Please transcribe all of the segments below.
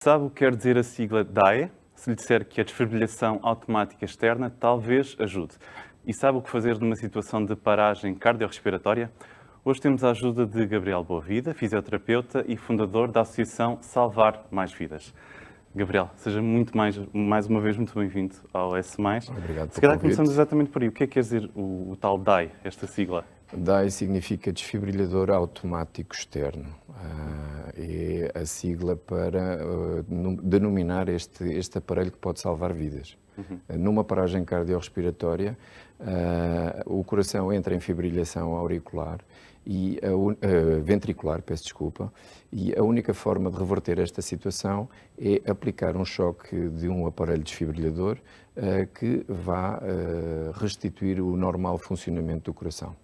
Sabe o que quer dizer a sigla DAE? Se lhe disser que a desfibrilação automática externa talvez ajude. E sabe o que fazer numa situação de paragem cardiorrespiratória? Hoje temos a ajuda de Gabriel Boavida, fisioterapeuta e fundador da Associação Salvar Mais Vidas. Gabriel, seja mais uma vez muito bem-vindo ao S+. Obrigado Se pelo calhar convite. começamos exatamente por aí. O que é que quer dizer o tal DAE, esta sigla? DAE significa desfibrilhador automático externo. É a sigla para denominar este aparelho que pode salvar vidas. Numa paragem cardiorrespiratória, o coração entra em fibrilação auricular e ventricular, peço desculpa, e a única forma de reverter esta situação é aplicar um choque de um aparelho desfibrilhador que vá restituir o normal funcionamento do coração.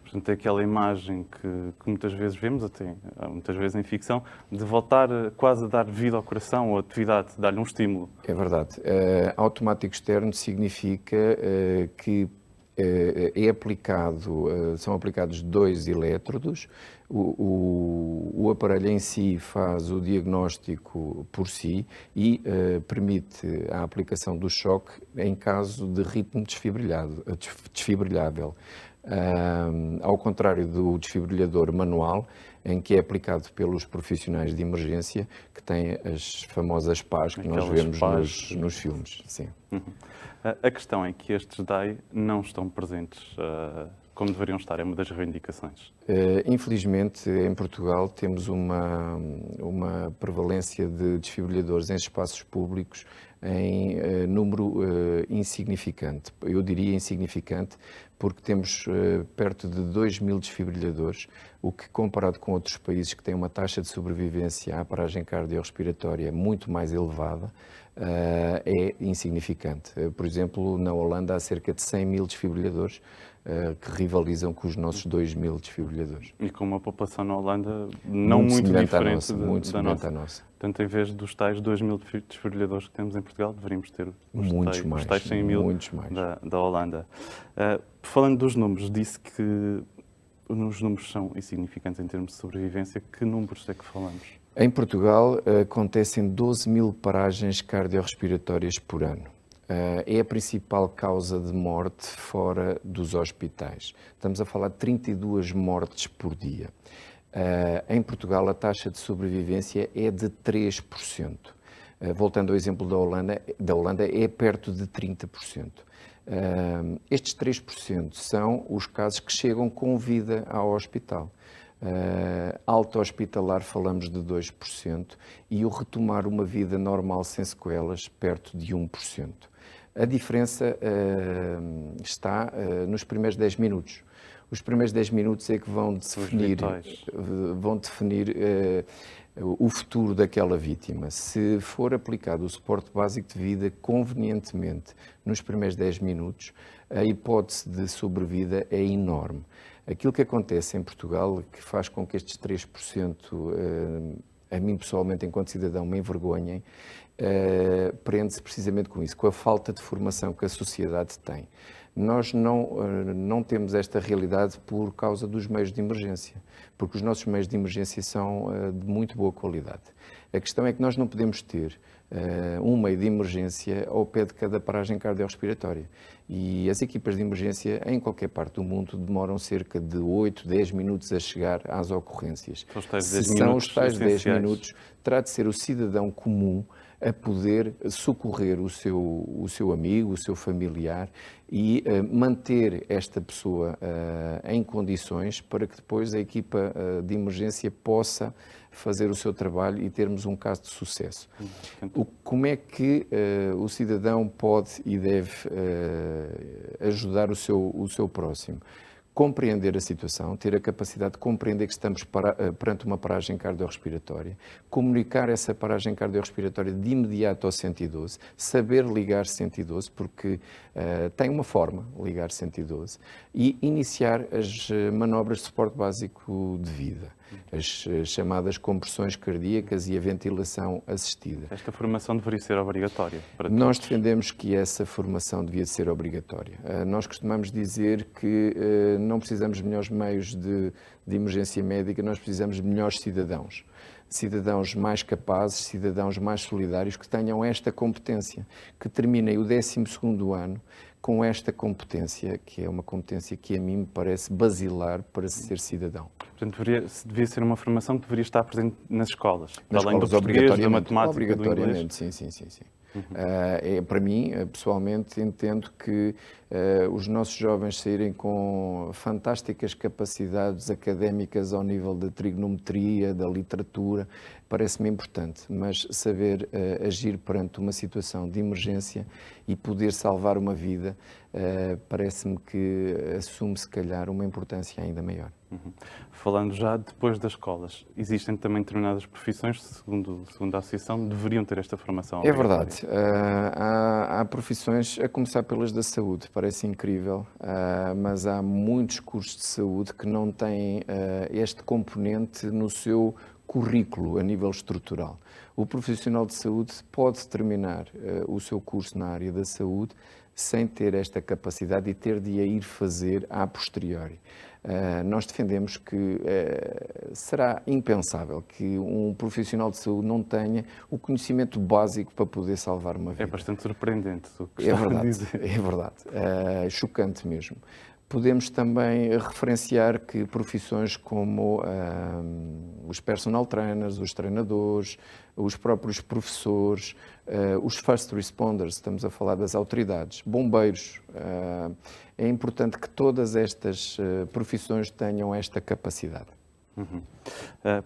Portanto, é aquela imagem que muitas vezes vemos, até muitas vezes em ficção, de voltar quase a dar vida ao coração ou atividade, dar-lhe um estímulo. É verdade. Automático externo significa que são aplicados 2 elétrodos, o aparelho em si faz o diagnóstico por si e permite a aplicação do choque em caso de ritmo desfibrilhável. Ao contrário do desfibrilhador manual, em que é aplicado pelos profissionais de emergência, que têm as famosas pás que nós vemos nos filmes. Sim. A questão é que estes DAE não estão presentes como deveriam estar, é uma das reivindicações. Infelizmente, em Portugal, temos uma prevalência de desfibrilhadores em espaços públicos em número insignificante. Eu diria insignificante porque temos perto de 2.000 desfibrilhadores, o que, comparado com outros países que têm uma taxa de sobrevivência à paragem cardiorrespiratória muito mais elevada, é insignificante. Por exemplo, na Holanda há cerca de 100.000 desfibrilhadores que rivalizam com os nossos 2.000 desfibrilhadores. E com uma população na Holanda não muito diferente da nossa. Portanto, em vez dos tais 2.000 desfibrilhadores que temos em Portugal, deveríamos ter os tais 100.000 da Holanda. Falando dos números, disse que os números são insignificantes em termos de sobrevivência. Que números é que falamos? Em Portugal acontecem 12.000 paragens cardiorrespiratórias por ano. É a principal causa de morte fora dos hospitais. Estamos a falar de 32 mortes por dia. Em Portugal, a taxa de sobrevivência é de 3%. Voltando ao exemplo da Holanda, é perto de 30%. Estes 3% são os casos que chegam com vida ao hospital. Alta hospitalar falamos de 2% e o retomar uma vida normal sem sequelas perto de 1%. A diferença está nos primeiros 10 minutos. Os primeiros 10 minutos é que vão definir o futuro daquela vítima. Se for aplicado o suporte básico de vida convenientemente nos primeiros 10 minutos, a hipótese de sobrevida é enorme. Aquilo que acontece em Portugal, que faz com que estes 3%, a mim pessoalmente, enquanto cidadão, me envergonhem, prende-se precisamente com isso, com a falta de formação que a sociedade tem. Nós não temos esta realidade por causa dos meios de emergência, porque os nossos meios de emergência são de muito boa qualidade. A questão é que nós não podemos ter um meio de emergência ao pé de cada paragem cardiorrespiratória. E as equipas de emergência, em qualquer parte do mundo, demoram cerca de 8, 10 minutos a chegar às ocorrências. Se são os tais 10 minutos, terá de ser o cidadão comum a poder socorrer o seu amigo, o seu familiar e manter esta pessoa em condições para que depois a equipa de emergência possa fazer o seu trabalho e termos um caso de sucesso. Como é que o cidadão pode e deve ajudar o seu próximo? Compreender a situação, ter a capacidade de compreender que estamos perante uma paragem cardiorrespiratória, comunicar essa paragem cardiorrespiratória de imediato ao 112, saber ligar 112, porque tem uma forma, ligar 112, e iniciar as manobras de suporte básico de vida, as chamadas compressões cardíacas e a ventilação assistida. Esta formação deveria ser obrigatória para todos? Nós defendemos que essa formação devia ser obrigatória. Nós costumamos dizer que não precisamos de melhores meios de emergência médica, nós precisamos de melhores cidadãos. cidadãos mais capazes, cidadãos mais solidários, que tenham esta competência, que terminem o 12º ano com esta competência, que é uma competência que a mim me parece basilar para ser cidadão. Portanto, devia ser uma formação que deveria estar presente nas escolas, Nas além do escolas, português, da matemática, do inglês. obrigatoriamente, sim. Para mim, pessoalmente, entendo que os nossos jovens saírem com fantásticas capacidades académicas ao nível da trigonometria, da literatura, parece-me importante, mas saber agir perante uma situação de emergência e poder salvar uma vida, parece-me que assume, se calhar, uma importância ainda maior. Falando já depois das escolas, existem também determinadas profissões, segundo a Associação, deveriam ter esta formação É obrigatória. verdade. Há profissões, a começar pelas da saúde, parece incrível, mas há muitos cursos de saúde que não têm este componente no seu currículo a nível estrutural. O profissional de saúde pode terminar o seu curso na área da saúde sem ter esta capacidade e ter de a ir fazer a posteriori. Nós defendemos que será impensável que um profissional de saúde não tenha o conhecimento básico para poder salvar uma vida. É bastante surpreendente o que É está a verdade, dizer. é verdade. Chocante mesmo. Podemos também referenciar que profissões como os personal trainers, os treinadores, os próprios professores, os first responders, estamos a falar das autoridades, bombeiros, é importante que todas estas profissões tenham esta capacidade.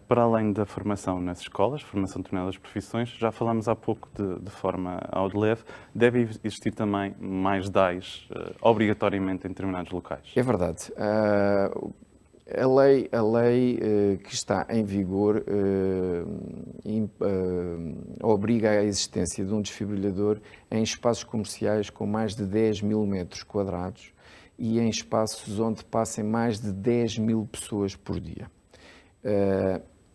Para além da formação nas escolas, formação de determinadas profissões, já falámos há pouco de forma ao de leve, deve existir também mais DAIs obrigatoriamente em determinados locais. É verdade. A lei que está em vigor obriga à existência de um desfibrilhador em espaços comerciais com mais de 10 mil metros quadrados e em espaços onde passem mais de 10 mil pessoas por dia.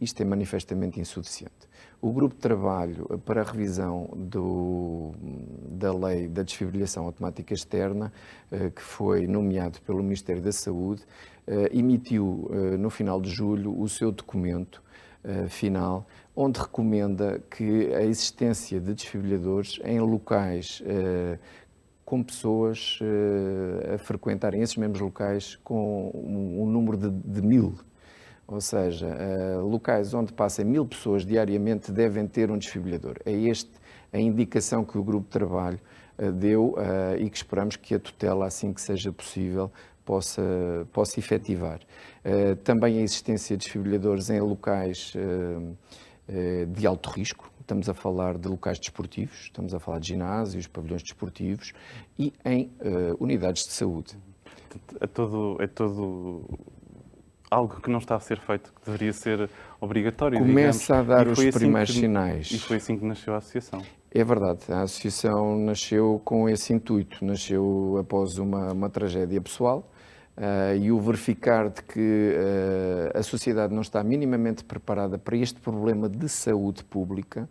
Isto é manifestamente insuficiente. O grupo de trabalho para a revisão da lei da desfibrilação automática externa, que foi nomeado pelo Ministério da Saúde, emitiu no final de julho o seu documento final, onde recomenda que a existência de desfibriladores em locais com pessoas a frequentarem esses mesmos locais com um número de 1000. Ou seja, locais onde passem 1000 pessoas diariamente devem ter um desfibrilhador. É esta a indicação que o grupo de trabalho deu e que esperamos que a tutela, assim que seja possível, possa efetivar. Também a existência de desfibrilhadores em locais de alto risco. Estamos a falar de locais desportivos, estamos a falar de ginásios, pavilhões desportivos e em unidades de saúde. É todo algo que não está a ser feito, que deveria ser obrigatório. Começa digamos, a dar os primeiros sinais. E foi assim que nasceu a associação. É verdade, a associação nasceu com esse intuito, nasceu após uma tragédia pessoal e o verificar de que a sociedade não está minimamente preparada para este problema de saúde pública.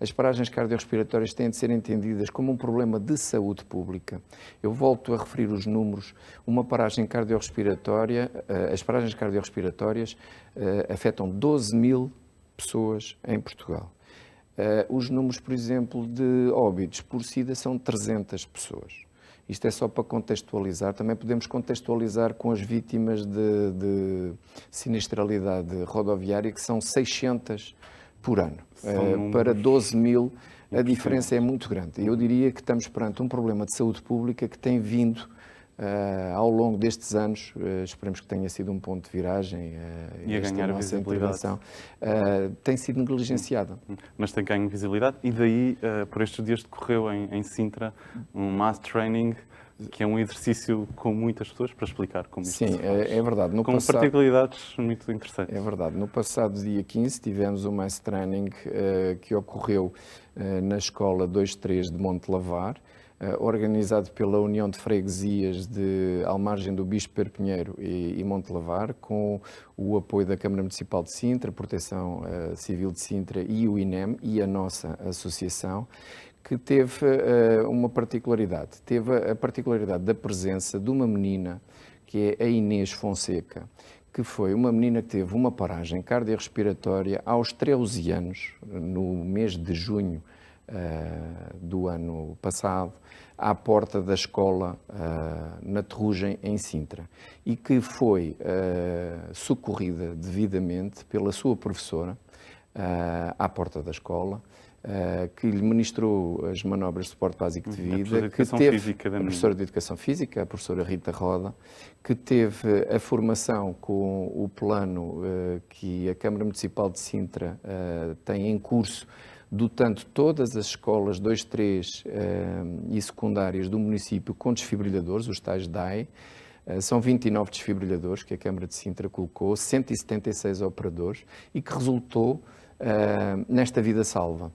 As paragens cardiorrespiratórias têm de ser entendidas como um problema de saúde pública. Eu volto a referir os números. Uma paragem cardiorrespiratória, as paragens cardiorrespiratórias afetam 12 mil pessoas em Portugal. Os números, por exemplo, de óbitos por SIDA são 300 pessoas. Isto é só para contextualizar. Também podemos contextualizar com as vítimas de sinistralidade rodoviária, que são 600 por ano. Para 12 mil, a diferença é muito grande. Eu diria que estamos perante um problema de saúde pública que tem vindo ao longo destes anos, esperemos que tenha sido um ponto de viragem, e a ganhar a visibilidade. Tem sido negligenciada. Mas tem ganho visibilidade e daí, por estes dias, decorreu em Sintra um mass training, que é um exercício com muitas pessoas, para explicar como isto se faz. É verdade. Com particularidades muito interessantes. É verdade. No passado dia 15 tivemos um mass training que ocorreu na Escola 2-3 de Montelavar, organizado pela União de Freguesias de Almargem do Bispo Perpinheiro e Montelavar, com o apoio da Câmara Municipal de Sintra, Proteção Civil de Sintra e o INEM e a nossa associação, que teve uma particularidade. Teve a particularidade da presença de uma menina, que é a Inês Fonseca, que foi uma menina que teve uma paragem cardiorrespiratória aos 13 anos, no mês de junho do ano passado, à porta da escola na Terrugem, em Sintra, e que foi socorrida devidamente pela sua professora à porta da escola, que lhe ministrou as manobras de suporte básico de vida, que teve a professora de Educação Física, a professora Rita Roda, que teve a formação com o plano que a Câmara Municipal de Sintra tem em curso, dotando todas as escolas 2, 3 e secundárias do município com desfibrilhadores, os tais DAE. São 29 desfibrilhadores que a Câmara de Sintra colocou, 176 operadores, e que resultou nesta vida salva.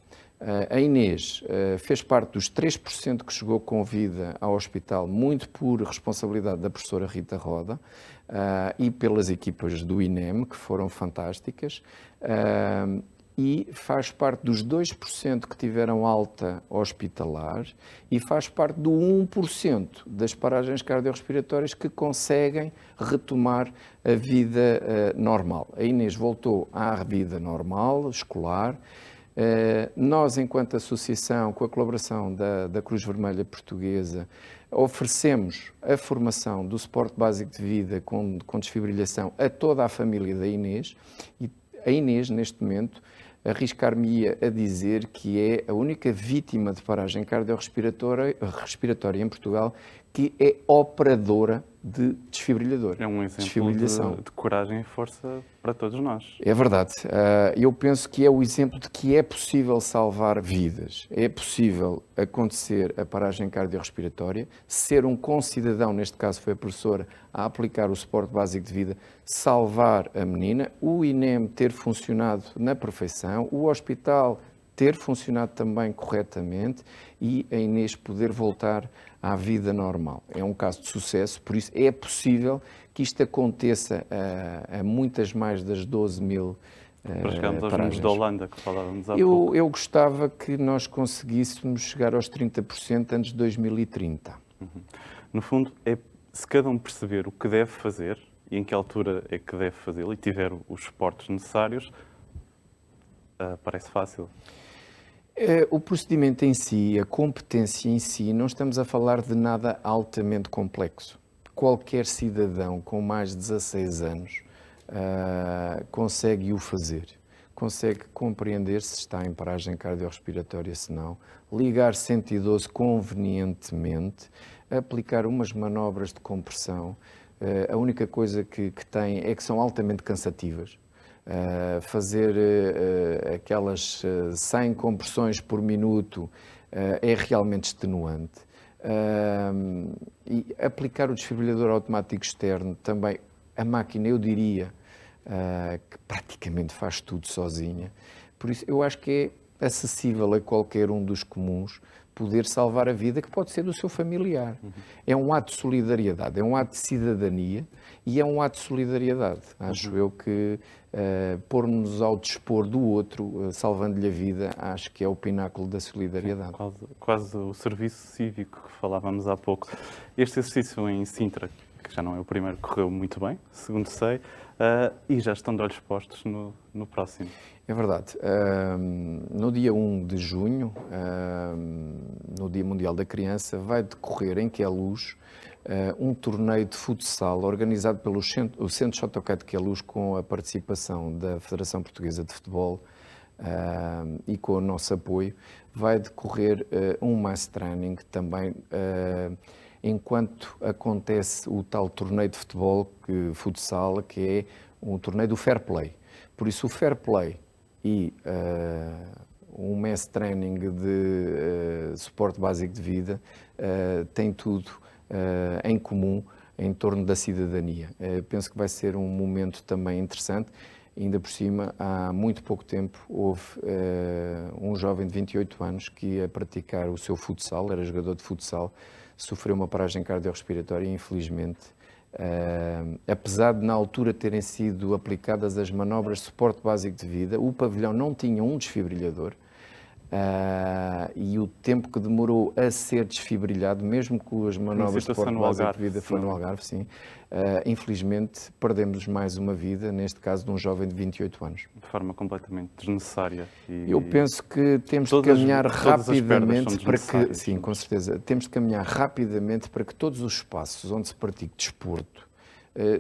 A Inês fez parte dos 3% que chegou com vida ao hospital, muito por responsabilidade da professora Rita Roda e pelas equipas do INEM, que foram fantásticas. E faz parte dos 2% que tiveram alta hospitalar e faz parte do 1% das paragens cardiorrespiratórias que conseguem retomar a vida normal. A Inês voltou à vida normal, escolar. Nós, enquanto associação, com a colaboração da Cruz Vermelha Portuguesa, oferecemos a formação do suporte básico de vida com desfibrilhação a toda a família da Inês, e a Inês, neste momento, arriscar-me-ia a dizer que é a única vítima de paragem cardiorrespiratória em Portugal que é operadora de desfibrilhador. É um exemplo de coragem e força para todos nós. É verdade. Eu penso que é o exemplo de que é possível salvar vidas. É possível acontecer a paragem cardiorrespiratória, ser um concidadão, neste caso foi a professora, a aplicar o suporte básico de vida, salvar a menina, o INEM ter funcionado na perfeição, o hospital ter funcionado também corretamente e a Inês poder voltar à vida normal. É um caso de sucesso, por isso é possível que isto aconteça a muitas mais das 12 mil para chegarmos aos números da Holanda, que falávamos há pouco. Eu gostava que nós conseguíssemos chegar aos 30% antes de 2030. No fundo, se cada um perceber o que deve fazer e em que altura é que deve fazê-lo e tiver os suportes necessários, parece fácil. O procedimento em si, a competência em si, não estamos a falar de nada altamente complexo. Qualquer cidadão com mais de 16 anos consegue o fazer. Consegue compreender se está em paragem cardiorrespiratória, se não, ligar 112 convenientemente, aplicar umas manobras de compressão. A única coisa que tem é que são altamente cansativas. Fazer aquelas 100 compressões por minuto é realmente extenuante. E aplicar o desfibrilhador automático externo também, a máquina, eu diria, que praticamente faz tudo sozinha. Por isso, eu acho que é acessível a qualquer um dos comuns poder salvar a vida, que pode ser do seu familiar. É um ato de solidariedade, é um ato de cidadania e é um ato de solidariedade. Acho eu que pôr-nos ao dispor do outro, salvando-lhe a vida, acho que é o pináculo da solidariedade. Quase o serviço cívico que falávamos há pouco. Este exercício em Sintra, que já não é o primeiro, correu muito bem, segundo sei, e já estão de olhos postos no próximo. É verdade. No dia 1 de junho, no Dia Mundial da Criança, vai decorrer em Queluz um torneio de futsal organizado pelo Centro Chotoquete de Queluz, com a participação da Federação Portuguesa de Futebol e com o nosso apoio. Vai decorrer um mass training também, enquanto acontece o tal torneio de futebol, futsal, que é um torneio do fair play. Por isso, o fair play e um mass training de suporte básico de vida tem tudo em comum em torno da cidadania. Penso que vai ser um momento também interessante. Ainda por cima, há muito pouco tempo, houve um jovem de 28 anos que ia praticar o seu futsal, era jogador de futsal, sofreu uma paragem cardiorrespiratória e, infelizmente, apesar de na altura terem sido aplicadas as manobras de suporte básico de vida, o pavilhão não tinha um desfibrilhador, E o tempo que demorou a ser desfibrilhado, mesmo com as manobras de Sport Básico de Vida, foi no Algarve, sim. Infelizmente, perdemos mais uma vida, neste caso de um jovem de 28 anos. De forma completamente desnecessária. Eu penso que temos de caminhar rapidamente para que, sim, com certeza, temos de caminhar rapidamente para que todos os espaços onde se pratique desporto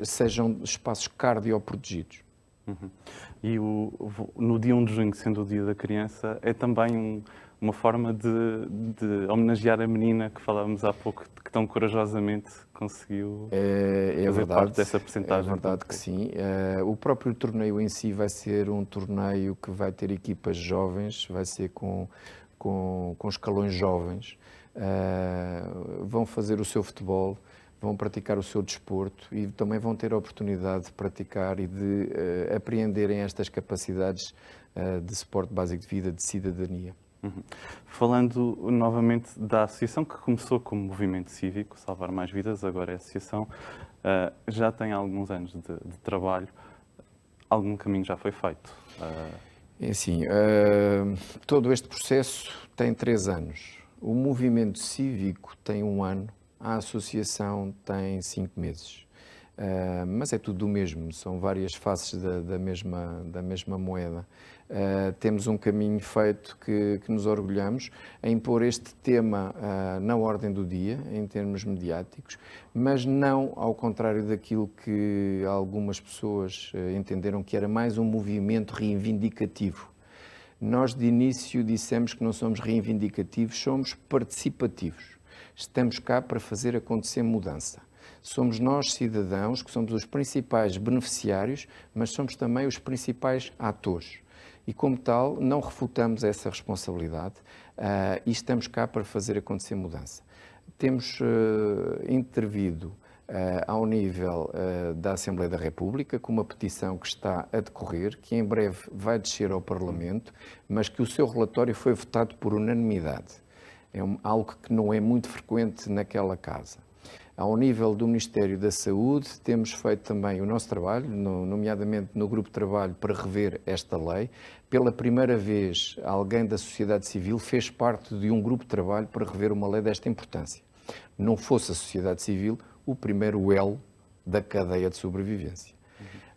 sejam espaços cardioprotegidos. E no dia 1 de junho, sendo o Dia da Criança, é também uma forma de homenagear a menina que falávamos há pouco, que tão corajosamente conseguiu fazer parte dessa percentagem. É verdade que sim. O próprio torneio em si vai ser um torneio que vai ter equipas jovens, vai ser com escalões jovens. Vão fazer o seu futebol, vão praticar o seu desporto e também vão ter a oportunidade de praticar e de apreenderem estas capacidades de suporte básico de vida, de cidadania. Falando novamente da associação que começou como movimento cívico, Salvar Mais Vidas, agora é associação, já tem alguns anos de trabalho. Algum caminho já foi feito? É assim, todo este processo tem 3 anos. O movimento cívico tem 1 ano. A associação tem 5 meses, mas é tudo o mesmo, são várias faces da mesma moeda. Temos um caminho feito que nos orgulhamos em pôr este tema na ordem do dia, em termos mediáticos, mas não ao contrário daquilo que algumas pessoas entenderam que era mais um movimento reivindicativo. Nós de início dissemos que não somos reivindicativos, somos participativos. Estamos cá para fazer acontecer mudança. Somos nós, cidadãos, que somos os principais beneficiários, mas somos também os principais atores. E, como tal, não refutamos essa responsabilidade e estamos cá para fazer acontecer mudança. Temos intervido ao nível da Assembleia da República, com uma petição que está a decorrer, que em breve vai descer ao Parlamento, mas que o seu relatório foi votado por unanimidade. É algo que não é muito frequente naquela casa. Ao nível do Ministério da Saúde, temos feito também o nosso trabalho, nomeadamente no grupo de trabalho para rever esta lei. Pela primeira vez, alguém da sociedade civil fez parte de um grupo de trabalho para rever uma lei desta importância. Não fosse a sociedade civil o primeiro elo da cadeia de sobrevivência.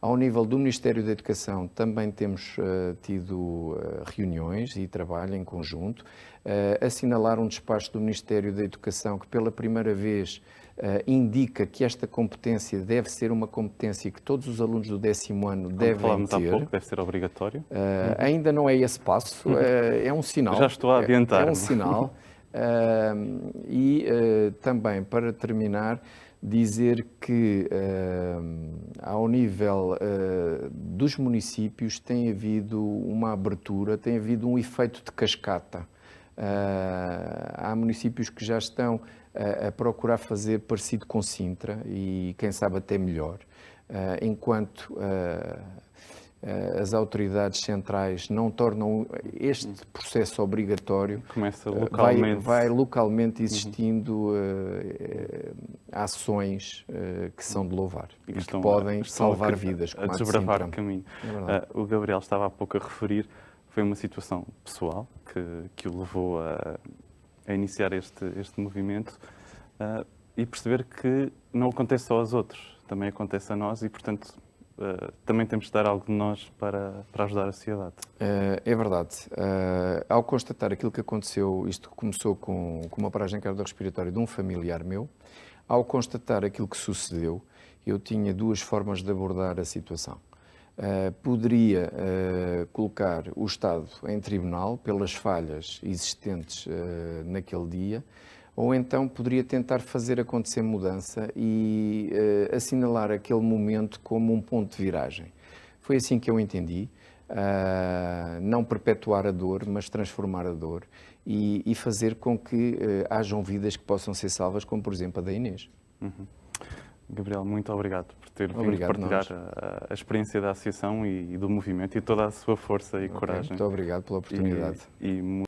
Ao nível do Ministério da Educação, também temos tido reuniões e trabalho em conjunto. Assinalar um despacho do Ministério da Educação que, pela primeira vez, indica que esta competência deve ser uma competência que todos os alunos do 10º ano devem ter. Falámos há pouco, deve ser obrigatório. Ainda não é esse passo, é um sinal. Já estou a adiantar. É um sinal. Também, para terminar, dizer que, ao nível dos municípios, tem havido uma abertura, tem havido um efeito de cascata. Há municípios que já estão a procurar fazer parecido com Sintra e, quem sabe, até melhor, enquanto as autoridades centrais não tornam este processo obrigatório, começa localmente. vai localmente existindo ações que são de louvar e que podem salvar vidas. A desbravar o caminho. O Gabriel estava há pouco a referir, foi uma situação pessoal que o levou a iniciar este movimento e perceber que não acontece só aos outros, também acontece a nós e, portanto, também temos de dar algo de nós para ajudar a sociedade. É verdade. Ao constatar aquilo que aconteceu, isto começou com uma paragem cardiorrespiratória de um familiar meu, ao constatar aquilo que sucedeu, eu tinha 2 formas de abordar a situação. Poderia colocar o Estado em tribunal pelas falhas existentes naquele dia, ou então poderia tentar fazer acontecer mudança e assinalar aquele momento como um ponto de viragem. Foi assim que eu entendi, não perpetuar a dor, mas transformar a dor e fazer com que hajam vidas que possam ser salvas, como por exemplo a da Inês. Gabriel, muito obrigado por ter vindo partilhar a experiência da associação e do movimento e toda a sua força e coragem. Muito obrigado pela oportunidade.